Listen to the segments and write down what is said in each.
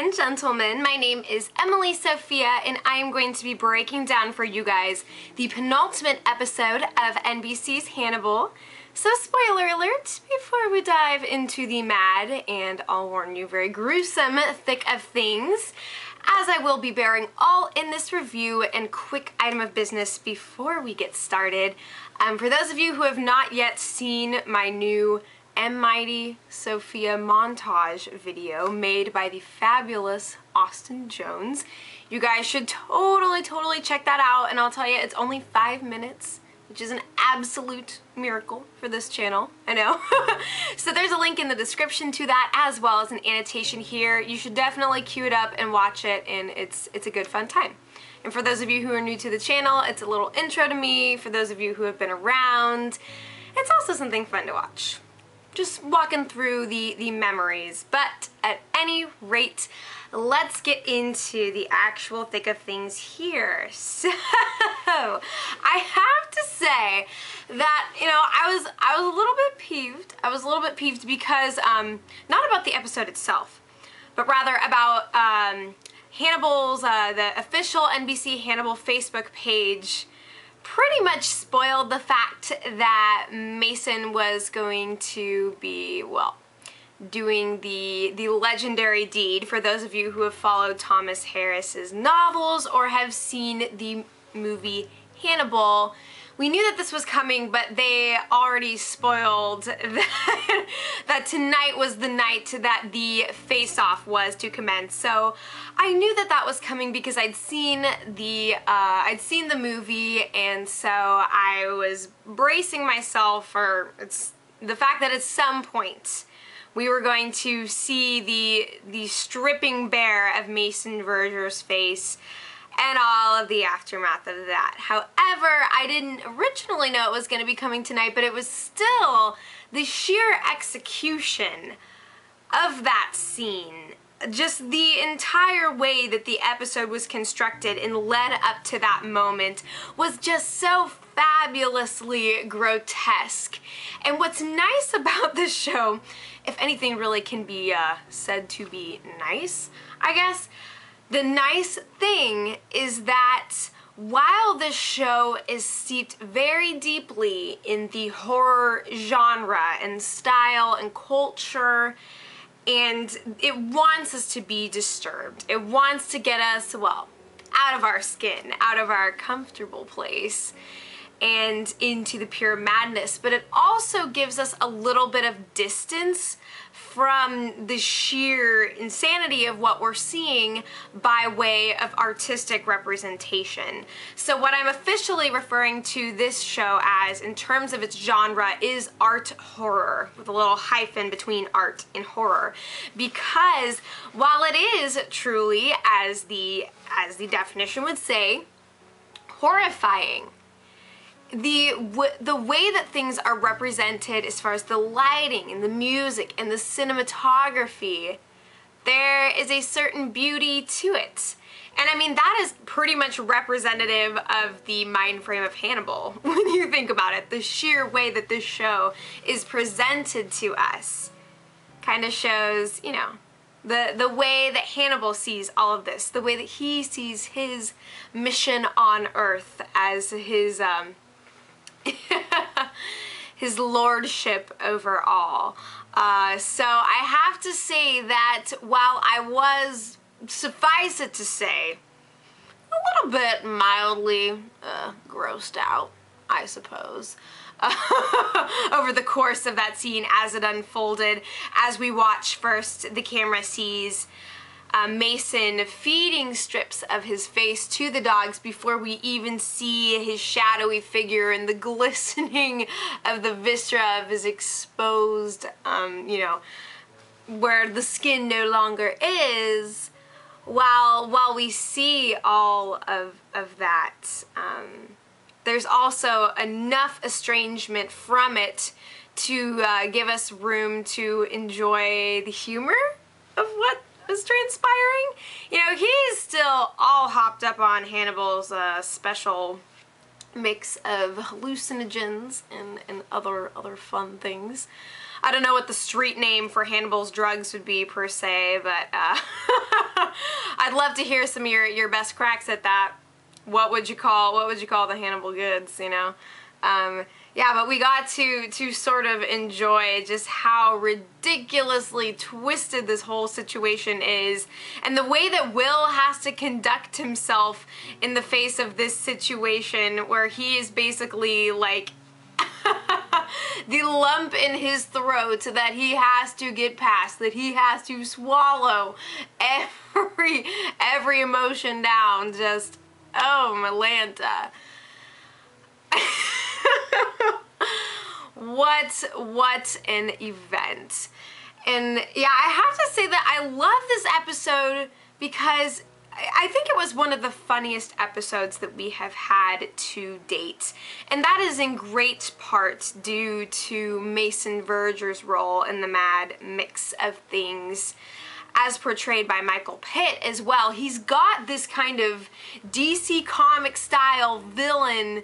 and gentlemen, my name is Emily Sophia and I am going to be breaking down for you guys the penultimate episode of NBC's Hannibal. So spoiler alert, before we dive into the mad and I'll warn you very gruesome thick of things, as I will be bearing all in this review and quick item of business before we get started. For those of you who have not yet seen my new Mighty Sophia montage video made by the fabulous Austin Jones, you guys should totally check that out, and I'll tell you, it's only 5 minutes, which is an absolute miracle for this channel, I know. So there's a link in the description to that, as well as an annotation here. You should definitely queue it up and watch it, and it's a good fun time. And for those of you who are new to the channel, it's a little intro to me. For those of you who have been around, it's also something fun to watch. Just walking through the memories. But at any rate, let's get into the actual thick of things here. So I have to say that, you know, I was a little bit peeved. I was a little bit peeved because not about the episode itself, but rather about Hannibal's the official NBC Hannibal Facebook page pretty much spoiled the fact that Mason was going to be, well, doing the legendary deed. For those of you who have followed Thomas Harris's novels or have seen the movie Hannibal, we knew that this was coming, but they already spoiled that tonight was the night that the face-off was to commence. So I knew that that was coming because I'd seen the movie, and so I was bracing myself for the fact that at some point we were going to see the stripping bare of Mason Verger's face and all of the aftermath of that. However, I didn't originally know it was going to be coming tonight, but it was still the sheer execution of that scene. Just the entire way that the episode was constructed and led up to that moment was just so fabulously grotesque. And what's nice about this show, if anything really can be said to be nice, I guess, the nice thing is that while this show is steeped very deeply in the horror genre and style and culture, and it wants us to be disturbed, it wants to get us, well, out of our skin, out of our comfortable place, and into the pure madness, but it also gives us a little bit of distance from the sheer insanity of what we're seeing by way of artistic representation. So what I'm officially referring to this show as, in terms of its genre, is art horror, with a little hyphen between art and horror, because while it is truly, as the definition would say, horrifying, the way that things are represented as far as the lighting and the music and the cinematography, there is a certain beauty to it. And I mean, that is pretty much representative of the mind frame of Hannibal when you think about it. The sheer way that this show is presented to us kind of shows, you know, the way that Hannibal sees all of this, the way that he sees his mission on Earth as his his lordship over all. So I have to say that while I was, suffice it to say, a little bit mildly grossed out, I suppose, over the course of that scene as it unfolded, as we watch first, the camera sees Mason feeding strips of his face to the dogs before we even see his shadowy figure and the glistening of the viscera of his exposed, you know, where the skin no longer is. While we see all of that, there's also enough estrangement from it to give us room to enjoy the humor of what was transpiring. You know, he's still all hopped up on Hannibal's special mix of hallucinogens and other fun things. I don't know what the street name for Hannibal's drugs would be per se, but I'd love to hear some of your best cracks at that. What would you call the Hannibal goods, you know? Yeah, but we got to sort of enjoy just how ridiculously twisted this whole situation is, and the way that Will has to conduct himself in the face of this situation where he is basically like the lump in his throat that he has to get past, that he has to swallow every emotion down. Just, oh, Malanta. What an event. And yeah, I have to say that I love this episode because I think it was one of the funniest episodes that we have had to date. And that is in great part due to Mason Verger's role in the mad mix of things, as portrayed by Michael Pitt as well. He's got this kind of DC comic style villain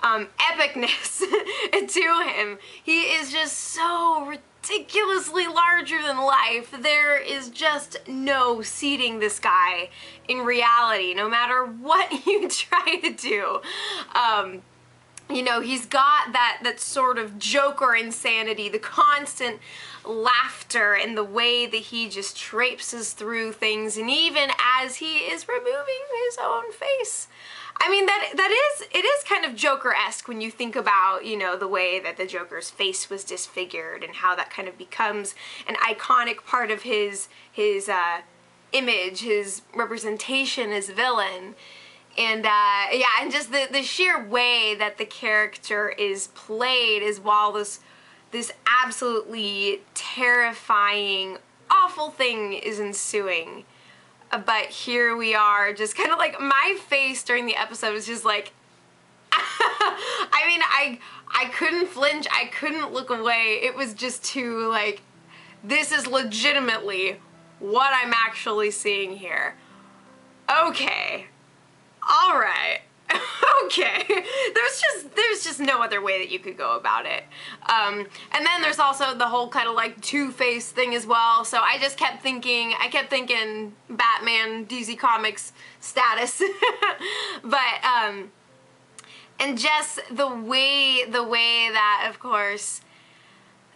epicness to him. He is just so ridiculously larger than life. There is just no seating this guy in reality, no matter what you try to do. You know, he's got that sort of Joker insanity, the constant laughter, and the way that he just traipses through things, and even as he is removing his own face. I mean, it is kind of Joker-esque when you think about, you know, the way that the Joker's face was disfigured and how that kind of becomes an iconic part of his image, his representation as villain. And yeah, and just the sheer way that the character is played is while this absolutely terrifying, awful thing is ensuing. But here we are, just kind of like, my face during the episode was just like, I mean, I couldn't flinch, I couldn't look away. It was just too, like, this is legitimately what I'm actually seeing here. Okay. Alright. Okay. There's just no other way that you could go about it. And then there's also the whole kind of like Two-Face thing as well. So I just kept thinking, Batman, DC Comics status. But, and just the way that, of course,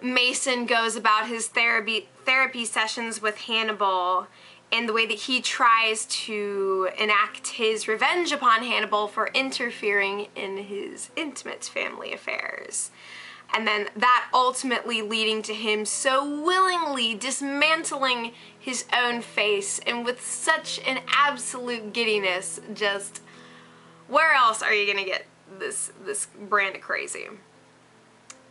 Mason goes about his therapy sessions with Hannibal, and the way that he tries to enact his revenge upon Hannibal for interfering in his intimate family affairs. And then that ultimately leading to him so willingly dismantling his own face, and with such an absolute giddiness. Just, where else are you gonna get this brand of crazy?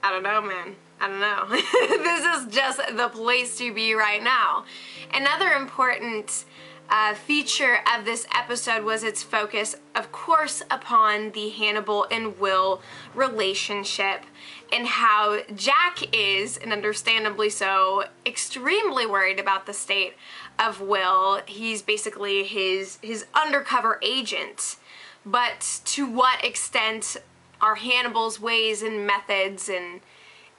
I don't know, man. I don't know. This is just the place to be right now. Another important feature of this episode was its focus, of course, upon the Hannibal and Will relationship, and how Jack is, and understandably so, extremely worried about the state of Will. He's basically his undercover agent, but to what extent are Hannibal's ways and methods and,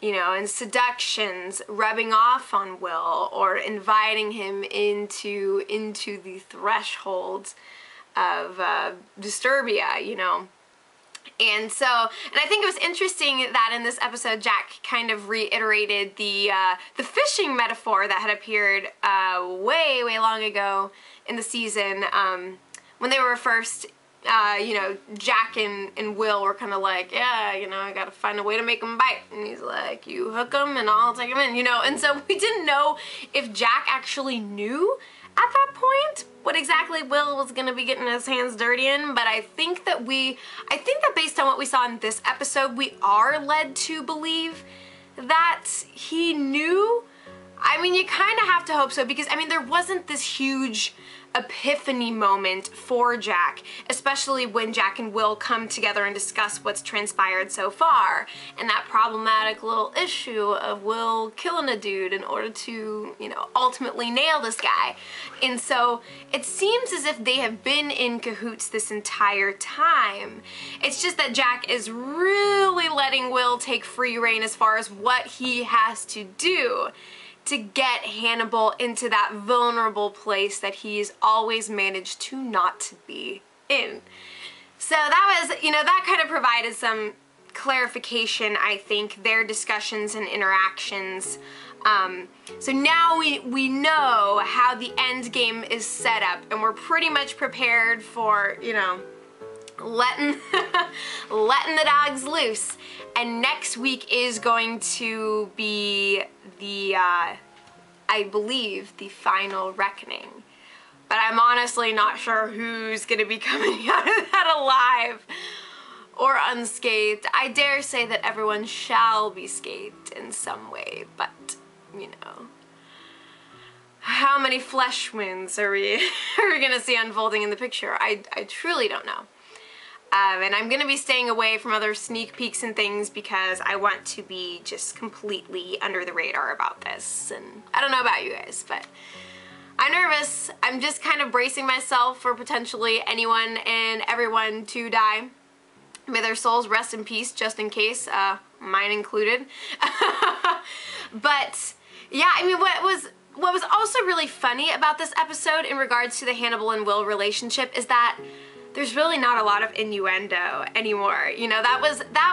you know, and seductions rubbing off on Will, or inviting him into the thresholds of Disturbia, you know. And so, and I think it was interesting that in this episode, Jack kind of reiterated the fishing metaphor that had appeared way long ago in the season, when they were first, you know, Jack and Will were kind of like, yeah, you know, I gotta find a way to make them bite. And he's like, you hook them and I'll take them in, you know. And so we didn't know if Jack actually knew at that point what exactly Will was gonna be getting his hands dirty in. But I think that based on what we saw in this episode, we are led to believe that he knew. I mean, you kind of have to hope so, because, I mean, there wasn't this huge epiphany moment for Jack, especially when Jack and Will come together and discuss what's transpired so far, and that problematic little issue of Will killing a dude in order to, you know, ultimately nail this guy. And so it seems as if they have been in cahoots this entire time. It's just that Jack is really letting Will take free rein as far as what he has to do to get Hannibal into that vulnerable place that he's always managed to not be in. So that was, you know, that kind of provided some clarification, I think, their discussions and interactions. So now we know how the end game is set up, and we're pretty much prepared for, you know, letting the dogs loose. And next week is going to be the I believe the final reckoning, but I'm honestly not sure who's gonna be coming out of that alive or unscathed. I dare say that everyone shall be scathed in some way, but you know, how many flesh wounds are we gonna see unfolding in the picture? I truly don't know. And I'm gonna be staying away from other sneak peeks and things because I want to be just completely under the radar about this. And I don't know about you guys, but I'm nervous. I'm just kind of bracing myself for potentially anyone and everyone to die. May their souls rest in peace, just in case, mine included. But yeah, I mean, what was also really funny about this episode in regards to the Hannibal and Will relationship is that there's really not a lot of innuendo anymore. You know, that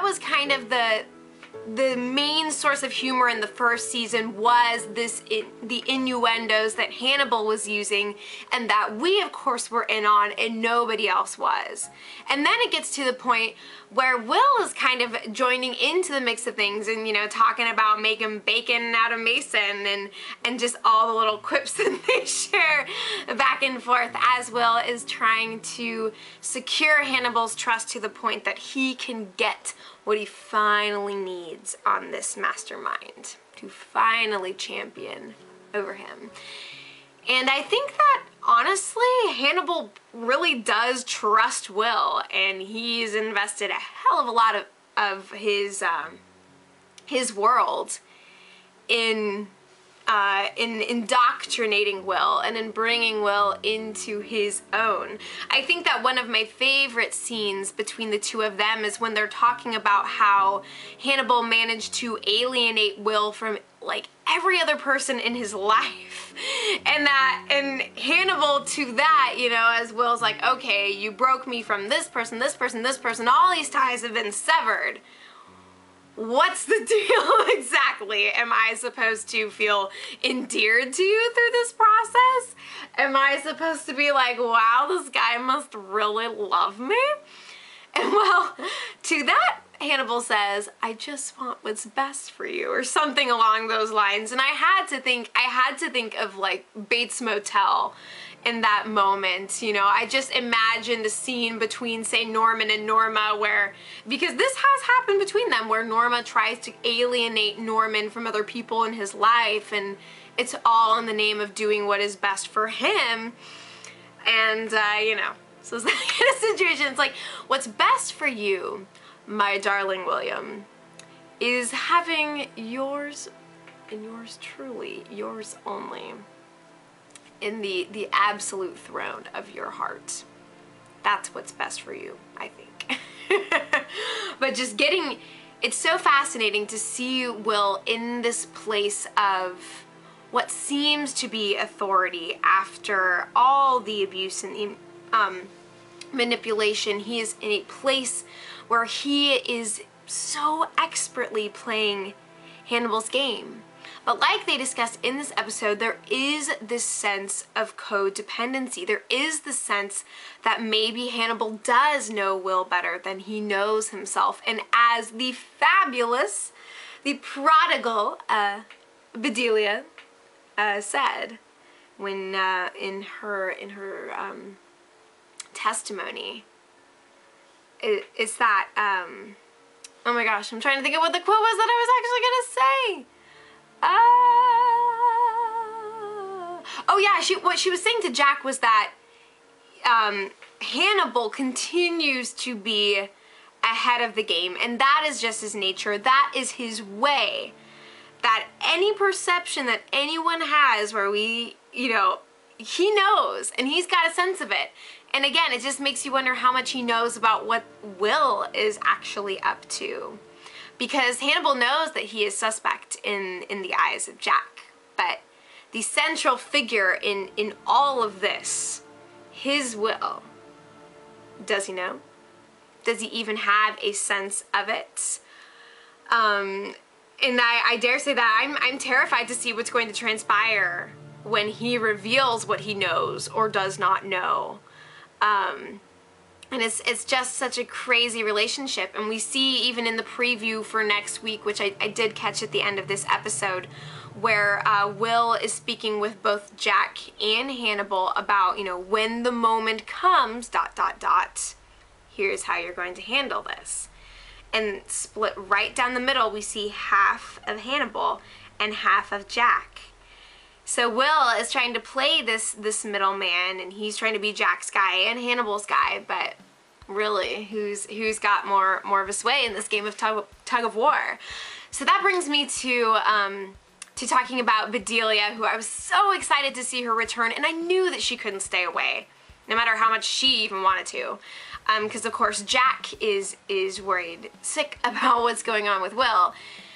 was kind of the main source of humor in the first season was the innuendos that Hannibal was using and that we of course were in on and nobody else was. And then it gets to the point where Will is kind of joining into the mix of things and, you know, talking about making bacon out of Mason and just all the little quips that they share back and forth as Will is trying to secure Hannibal's trust to the point that he can get what he finally needs on this mastermind to finally champion over him. And I think that honestly Hannibal really does trust Will, and he's invested a hell of a lot of his world in indoctrinating Will and in bringing Will into his own. I think that one of my favorite scenes between the two of them is when they're talking about how Hannibal managed to alienate Will from like every other person in his life. And Hannibal to that, you know, as Will's like, okay, you broke me from this person, this person, this person, all these ties have been severed. What's the deal exactly? Am I supposed to feel endeared to you through this process? Am I supposed to be like, wow, this guy must really love me? And well, to that, Hannibal says, I just want what's best for you, or something along those lines. And I had to think of like Bates Motel in that moment. You know, I just imagined the scene between, say, Norman and Norma where, because this has happened between them, where Norma tries to alienate Norman from other people in his life, and it's all in the name of doing what is best for him. And, you know, so it's that kind of situation. It's like, what's best for you, my darling William, is having yours, and yours truly, yours only, in the absolute throne of your heart. That's what's best for you, I think. But just it's so fascinating to see Will in this place of what seems to be authority after all the abuse and the manipulation. He is in a place where he is so expertly playing Hannibal's game. But like they discussed in this episode, there is this sense of codependency. There is the sense that maybe Hannibal does know Will better than he knows himself. And as the fabulous, the prodigal Bedelia said when in her testimony, it's that oh my gosh, I'm trying to think of what the quote was that I was actually gonna say. Oh yeah, what she was saying to Jack was that Hannibal continues to be ahead of the game, and that is just his nature. That is his way. That any perception that anyone has where we, you know, he knows, and he's got a sense of it. And again, it just makes you wonder how much he knows about what Will is actually up to. Because Hannibal knows that he is suspect in the eyes of Jack. But the central figure in all of this, his Will, does he know? Does he even have a sense of it? And I dare say that I'm terrified to see what's going to transpire when he reveals what he knows or does not know. And it's just such a crazy relationship. And we see even in the preview for next week, which I did catch at the end of this episode, where Will is speaking with both Jack and Hannibal about, you know, when the moment comes, ... here's how you're going to handle this. And split right down the middle, we see half of Hannibal and half of Jack. So Will is trying to play this middleman, and he's trying to be Jack's guy and Hannibal's guy, but really, who's got more of a sway in this game of tug of war? So that brings me to talking about Bedelia, who I was so excited to see her return, and I knew that she couldn't stay away, no matter how much she even wanted to. Because of course Jack is worried sick about what's going on with Will.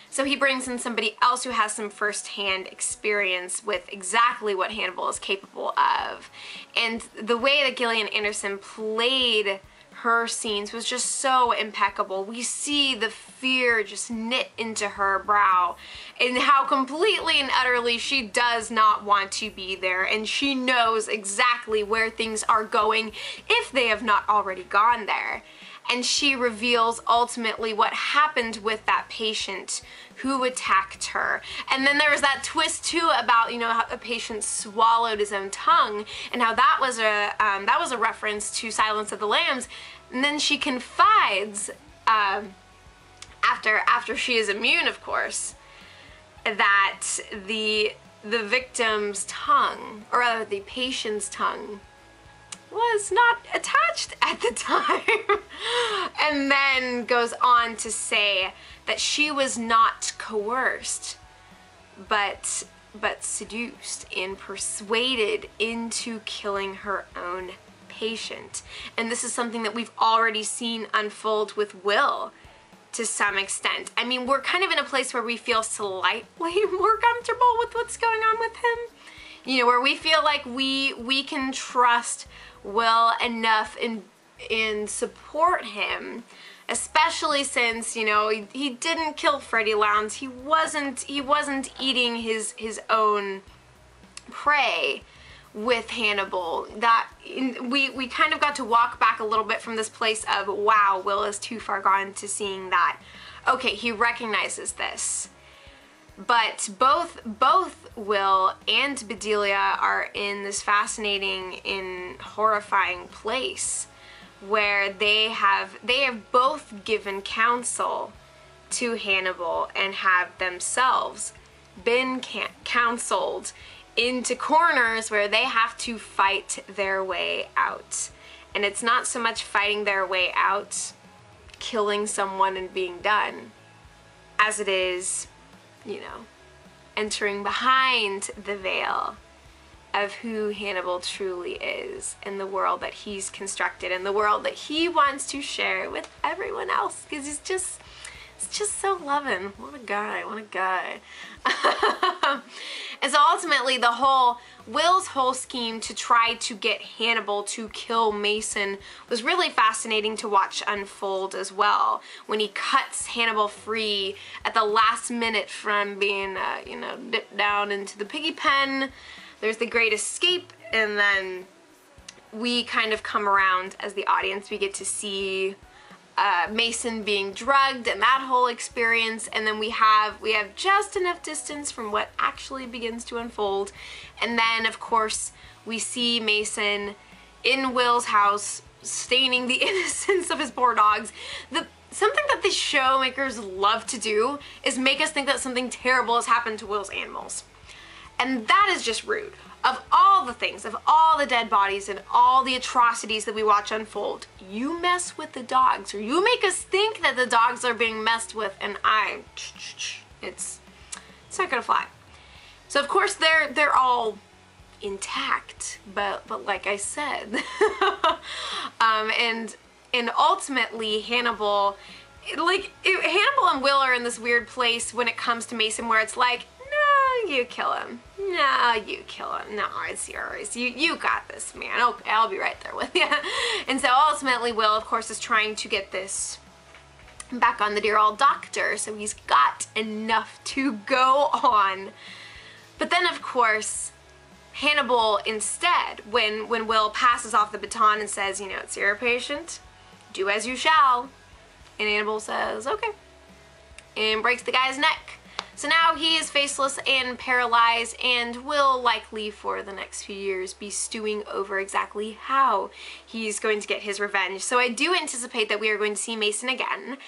So he brings in somebody else who has some first-hand experience with exactly what Hannibal is capable of. And the way that Gillian Anderson played her scenes was just so impeccable. We see the fear just knit into her brow and how completely and utterly she does not want to be there, and she knows exactly where things are going if they have not already gone there. And she reveals ultimately what happened with that patient who attacked her. And then there was that twist too about, you know, how the patient swallowed his own tongue, and how that was a reference to Silence of the Lambs. And then she confides, after she is immune, of course, that the victim's tongue, or rather the patient's tongue, was not attached at the time. And then goes on to say that she was not coerced, but seduced and persuaded into killing her own patient. And this is something that we've already seen unfold with Will to some extent. I mean, we're kind of in a place where we feel slightly more comfortable with what's going on with him. You know, where we feel like we can trust Will enough and support him, especially since, you know, he didn't kill Freddie Lounds. He wasn't eating his own prey with Hannibal. That we kind of got to walk back a little bit from this place of, wow, Will is too far gone, to seeing that, okay, he recognizes this. But both Will and Bedelia are in this fascinating and horrifying place where they have both given counsel to Hannibal and have themselves been counseled into corners where they have to fight their way out. And it's not so much fighting their way out, killing someone and being done, as it is, you know, entering behind the veil of who Hannibal truly is and the world that he's constructed and the world that he wants to share with everyone else, because he's just so loving. What a guy, what a guy. And so ultimately Will's whole scheme to try to get Hannibal to kill Mason was really fascinating to watch unfold as well. When he cuts Hannibal free at the last minute from being, you know, dipped down into the piggy pen, there's the great escape, and then we kind of come around as the audience. We get to see Mason being drugged and that whole experience, and then we have just enough distance from what actually begins to unfold, and then of course we see Mason in Will's house staining the innocence of his poor dogs. Something that the showmakers love to do is make us think that something terrible has happened to Will's animals, and that is just rude. of all the things, of all the dead bodies and all the atrocities that we watch unfold, you mess with the dogs, or you make us think that the dogs are being messed with, and it's not gonna fly. So of course they're all intact, but like I said, and ultimately Hannibal, Hannibal and Will are in this weird place when it comes to Mason, where it's like, no, you kill him. No, you kill him. No, it's yours. You got this, man. Okay, I'll be right there with you. And so ultimately Will, of course, is trying to get this back on the dear old doctor, so he's got enough to go on. But then, of course, Hannibal instead, when Will passes off the baton and says, you know, it's your patient, do as you shall, and Hannibal says, okay, and breaks the guy's neck. So now he is faceless and paralyzed, and will likely for the next few years be stewing over exactly how he's going to get his revenge. So I do anticipate that we are going to see Mason again.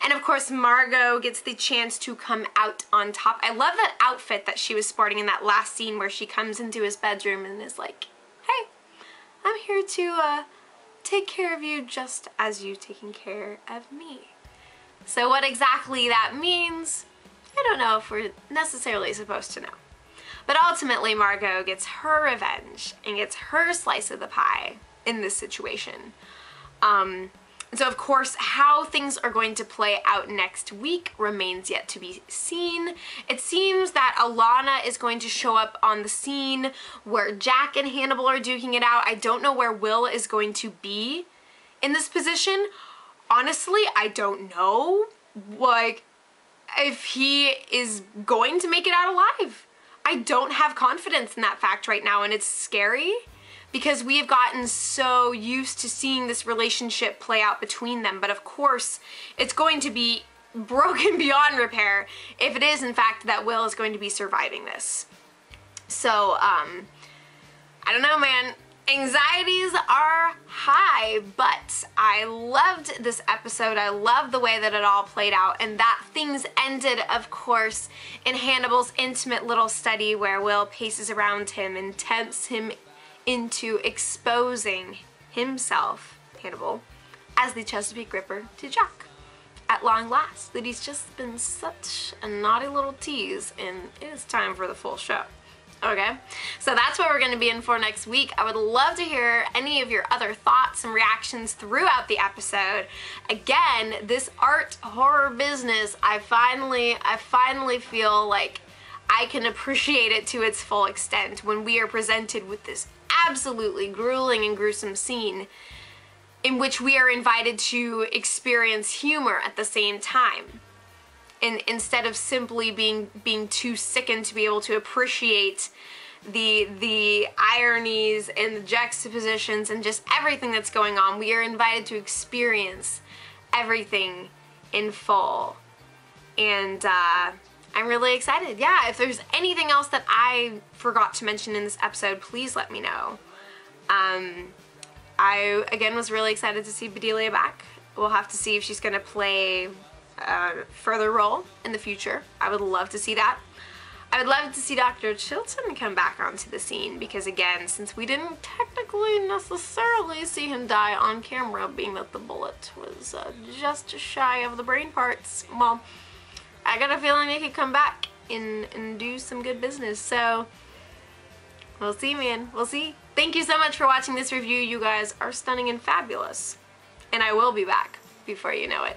And of course Margot gets the chance to come out on top. I love that outfit that she was sporting in that last scene where she comes into his bedroom and is like, hey, I'm here to take care of you just as you taking care of me. So what exactly that means, I don't know if we're necessarily supposed to know. But ultimately Margot gets her revenge and gets her slice of the pie in this situation. And so of course how things are going to play out next week remains yet to be seen. It seems that Alana is going to show up on the scene where Jack and Hannibal are duking it out. I don't know where Will is going to be in this position. Honestly, I don't know. Like, if he is going to make it out alive. I don't have confidence in that fact right now, and it's scary because we have gotten so used to seeing this relationship play out between them. But of course, it's going to be broken beyond repair if it is in fact that Will is going to be surviving this. So, I don't know, man. Anxieties are high, but I loved this episode. I loved the way that it all played out, and that things ended, of course, in Hannibal's intimate little study where Will paces around him and tempts him into exposing himself, Hannibal, as the Chesapeake Ripper to Jack. At long last, that he's just been such a naughty little tease, and it is time for the full show. Okay, so that's what we're going to be in for next week. I would love to hear any of your other thoughts and reactions throughout the episode. Again, this art horror business, I finally feel like I can appreciate it to its full extent when we are presented with this absolutely grueling and gruesome scene in which we are invited to experience humor at the same time. And instead of simply being too sickened to be able to appreciate the ironies and the juxtapositions and just everything that's going on, we are invited to experience everything in full. And I'm really excited. Yeah, if there's anything else that I forgot to mention in this episode, please let me know. I, again, was really excited to see Bedelia back. We'll have to see if she's going to play further role in the future. I would love to see that. I would love to see Dr. Chilton come back onto the scene because, again, since we didn't technically necessarily see him die on camera, being that the bullet was just shy of the brain parts, well, I got a feeling he could come back and do some good business. So we'll see, man. We'll see. Thank you so much for watching this review. You guys are stunning and fabulous. And I will be back before you know it.